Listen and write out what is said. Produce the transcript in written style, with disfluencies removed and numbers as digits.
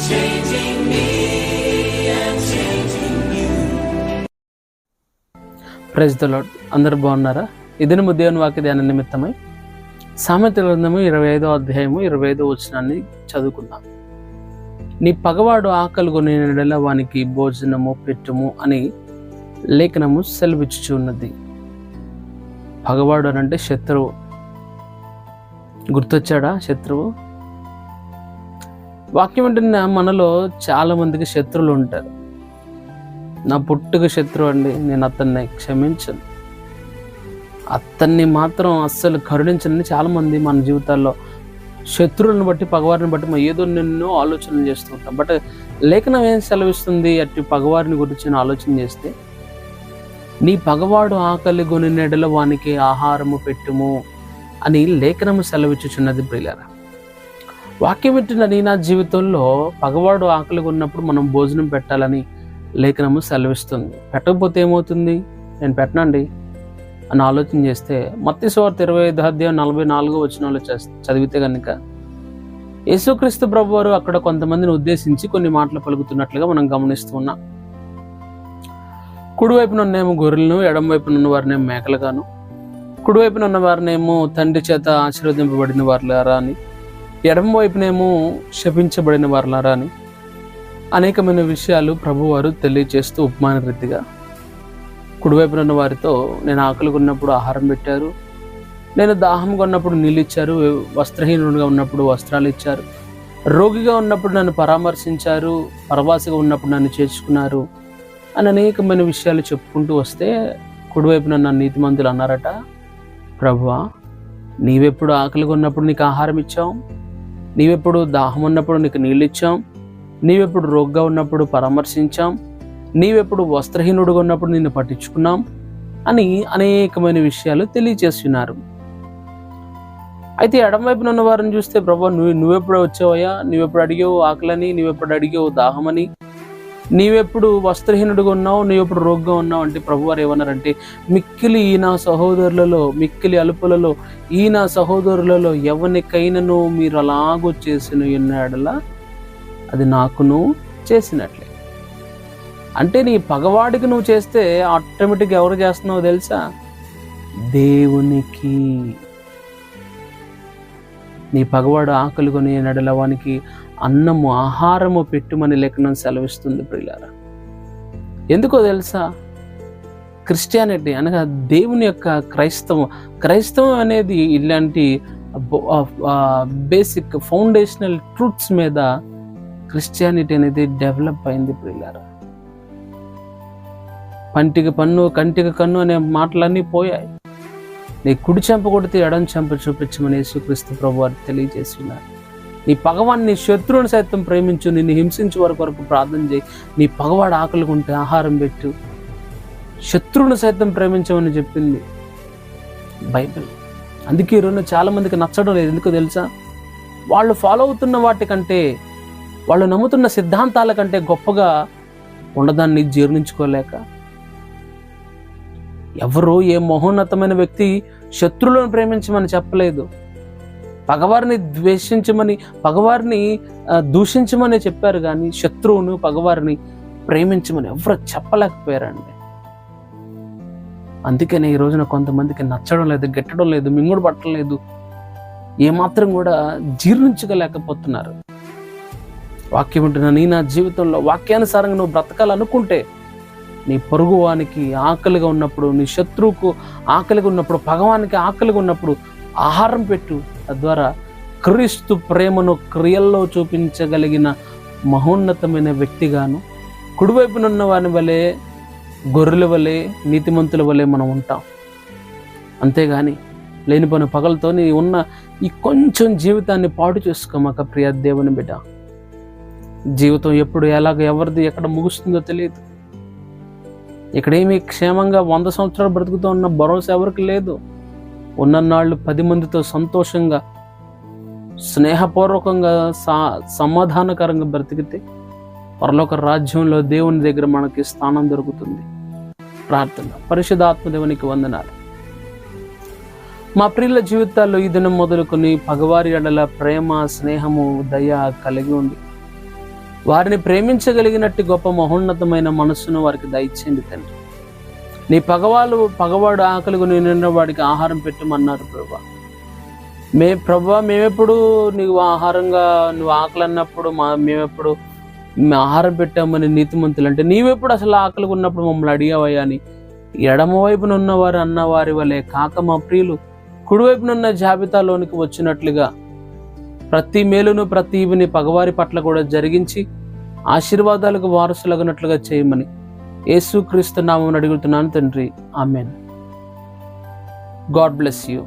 changing me and changing you. Praise the lord. అందరూ బాగున్నారా? ఇదిన దేవుని వాక్య ధ్యాన నిమిత్తమై సామెతల గ్రంథము 25వ అధ్యాయము 25వ వచనాన్ని చదువుకుందాం. నీ పగవాడు ఆకలి కొని నెడల వానికి భోజనము పెట్టుము అని లేఖనము సెలవిచ్చుచున్నది. పగవాడు అని అంటే శత్రువు. గుర్తొచ్చాడా శత్రువు? వాక్యం వింటున్న మనలో చాలా మందికి శత్రువులు ఉంటారు. నా పుట్టుక శత్రువు అండి, నేను అతన్ని క్షమించను, అతన్ని మాత్రం అస్సలు కరుణించనని చాలామంది మన జీవితాల్లో శత్రువులను బట్టి పగవారిని బట్టి మనం ఏదో నిన్నో ఆలోచనలు చేస్తూ ఉంటాం. బట్ లేఖనం ఏం సెలవిస్తుంది? అట్టి పగవారిని గురించి ఆలోచన చేస్తే, నీ పగవాడు ఆకలి కొని నెడల వానికి ఆహారము పెట్టుము అని లేఖనము సెలవిచ్చుచున్నది. ప్రియులారా, వాక్యం వింటున్న నీ నా జీవితంలో పగవాడు ఆకలి ఉన్నప్పుడు మనం భోజనం పెట్టాలని లేఖనము సెలవిస్తుంది. పెట్టకపోతే ఏమవుతుంది? నేను పెట్టనండి అని ఆలోచన చేస్తే మత్తయి సువార్త 25వ అధ్యాయం 44వ వచనంలో చదివితే కనుక యేసుక్రీస్తు ప్రభువారు అక్కడ కొంతమందిని ఉద్దేశించి కొన్ని మాటలు పలుకుతున్నట్లుగా మనం గమనిస్తూ ఉన్నాం. కుడివైపున ఉన్నేమో గొర్రెలను, ఎడమ వైపున ఉన్న వారినేమో మేకలుగాను, కుడివైపున ఉన్న వారినేమో తండ్రి చేత ఆశీర్వదింపబడిన వారులారా అని, ఎడమ వైపునేమో శపించబడిన వారులారా అని అనేకమైన విషయాలు ప్రభువారు తెలియజేస్తూ ఉపమాన రీతిగా కుడివైపున ఉన్న వారితో నేను ఆకలి కొన్నప్పుడు ఆహారం పెట్టారు, నేను దాహం కొన్నప్పుడు నీళ్ళు ఇచ్చారు, వస్త్రహీనుడిగా ఉన్నప్పుడు వస్త్రాలు ఇచ్చారు, రోగిగా ఉన్నప్పుడు నన్ను పరామర్శించారు, పరవాసిగా ఉన్నప్పుడు నన్ను చేర్చుకున్నారు అని అనేకమైన విషయాలు చెప్పుకుంటూ వస్తే కుడివైపున ఉన్న నీతిమంతులు అన్నారట, ప్రభువా, నీవెప్పుడు ఆకలిగా ఉన్నప్పుడు నీకు ఆహారం ఇచ్చాం, నీవెప్పుడు దాహం ఉన్నప్పుడు నీకు నీళ్ళు ఇచ్చాం, నీవెప్పుడు రోగ్గా ఉన్నప్పుడు పరామర్శించాం, నీవెప్పుడు వస్త్రహీనుడుగా ఉన్నప్పుడు నిన్ను పట్టించుకున్నాం అని అనేకమైన విషయాలు తెలియచేస్తున్నారు. అయితే ఎడమవైపున ఉన్న వారిని చూస్తే, ప్రభు నువ్వెప్పుడు వచ్చావయ్యా, నువ్వెప్పుడు అడిగావు ఆకలని, నువ్వెప్పుడు అడిగావు దాహమని, నీవెప్పుడు వస్త్రహీనుడిగా ఉన్నావు, నీవెప్పుడు రోగ్గా ఉన్నావు అంటే ప్రభువారు ఏమన్నారంటే, మిక్కిలి ఈ నా సహోదరులలో, మిక్కిలి అలుపులలో ఈ నా సహోదరులలో ఎవరికైనాను మీరు అలాగూ చేసిన ఎన్నడలా అది నాకును చేసినట్లే. అంటే నీ పగవాడికి నువ్వు చేస్తే ఆటోమేటిక్గా ఎవరు చేస్తున్నావో తెలుసా? దేవునికి. నీ పగవాడు ఆకలి కొని నెడల వానికి అన్నము ఆహారము పెట్టుమని లేఖనం సెలవిస్తుంది. ప్రియులారా, ఎందుకో తెలుసా? క్రిస్టియానిటీ అనగా దేవుని యొక్క క్రైస్తవం అనేది ఇలాంటి బేసిక్ ఫౌండేషనల్ ట్రూత్స్ మీద క్రిస్టియానిటీ అనేది డెవలప్ అయింది. ప్రియులారా, పంటికి పన్ను కంటికి కన్ను అనే మాటలన్నీ పోయాయి. నీ కుడి చెంప కొడితే ఎడం చెంప చూపించమని యేసుక్రీస్తు ప్రభువారు తెలియజేస్తున్నారు. నీ పగవాడిని, నీ శత్రువుని సైతం ప్రేమించు, నిన్ను హింసించే వరకు ప్రార్థన చేయి, నీ పగవాడు ఆకలి ఉంటే ఆహారం పెట్టు, శత్రువుని సైతం ప్రేమించమని చెప్పింది బైబిల్. అందుకే ఈరోజు చాలా మందికి నచ్చడం లేదు. ఎందుకో తెలుసా? వాళ్ళు ఫాలో అవుతున్న వాటికంటే, వాళ్ళు నమ్ముతున్న సిద్ధాంతాల కంటే గొప్పగా ఉండదాన్ని జీర్ణించుకోలేక, ఎవరు ఏ మహోన్నతమైన వ్యక్తి శత్రువులను ప్రేమించమని చెప్పలేదు, పగవారిని ద్వేషించమని, పగవారిని దూషించమని చెప్పారు, కానీ శత్రువును పగవారిని ప్రేమించమని ఎవరు చెప్పలేకపోయారండి. అందుకనే ఈ రోజున కొంతమందికి నచ్చడం లేదు, గిట్టడం లేదు, మింగుడు పట్టలేదు, ఏమాత్రం కూడా జీర్ణించుకోలేకపోతున్నారు. వాక్యం ఉంటున్న నీ నా జీవితంలో వాక్యానుసారంగా నువ్వు బ్రతకాలనుకుంటే, నీ పొరుగువానికి ఆకలిగా ఉన్నప్పుడు, నీ శత్రువుకు ఆకలిగా ఉన్నప్పుడు, పగవానికి ఆకలిగా ఉన్నప్పుడు ఆహారం పెట్టు. తద్వారా క్రీస్తు ప్రేమను క్రియల్లో చూపించగలిగిన మహోన్నతమైన వ్యక్తిగాను, కుడివైపునున్న వాని వలె, గొర్రెల వలె, నీతిమంతుల వలె మనం ఉంటాం. అంతేగాని లేనిపోయిన పగలతో నీ ఉన్న ఈ కొంచెం జీవితాన్ని పాడు చేసుకోమాక ప్రియ దేవుని బిడ్డ. జీవితం ఎప్పుడు ఎలాగ ఎవరిది ఎక్కడ ముగుస్తుందో తెలియదు. ఇక్కడేమి క్షేమంగా 100 సంవత్సరాలు బ్రతుకుతూ ఉన్న భరోసా ఎవరికి లేదు. ఉన్నన్నాళ్ళు 10 మందితో సంతోషంగా, స్నేహపూర్వకంగా, సమాధానకరంగా బ్రతికితే పరలోక రాజ్యంలో దేవుని దగ్గర మనకి స్థానం దొరుకుతుంది. ప్రార్థన. పరిశుద్ధాత్మ దేవునికి వందనాలు. మా ప్రియుల జీవితాల్లో ఈ దినం మొదలుకొని పగవారి ఎడల ప్రేమ, స్నేహము, దయ కలిగి ఉండి వారిని ప్రేమించగలిగినట్టు గొప్ప మహోన్నతమైన మనస్సును వారికి దయచేయండి తండ్రి. నీ పగవాడు ఆకలిగా నిన్న వాడికి ఆహారం పెట్టమన్నారు ప్రభా. మేమెప్పుడు నువ్వు ఆకలి అన్నప్పుడు మేమెప్పుడు ఆహారం పెట్టామని నీతిమంతులు అంటే, నీవెప్పుడు అసలు ఆకలిగా ఉన్నప్పుడు మమ్మల్ని అడిగావయ్యా అని ఎడమవైపున ఉన్నవారు అన్నవారి వలె కాక మా ప్రియులు కుడివైపునున్న జాబితాలోనికి వచ్చినట్లుగా ప్రతి మేలును ప్రతి ఈవిని పగవారి పట్ల కూడా జరిగించి ఆశీర్వాదాలకు వారసులగినట్లుగా చేయమని యేసుక్రీస్తు నామమున అడుగుతున్నాను తండ్రి. ఆమేన్. God bless you.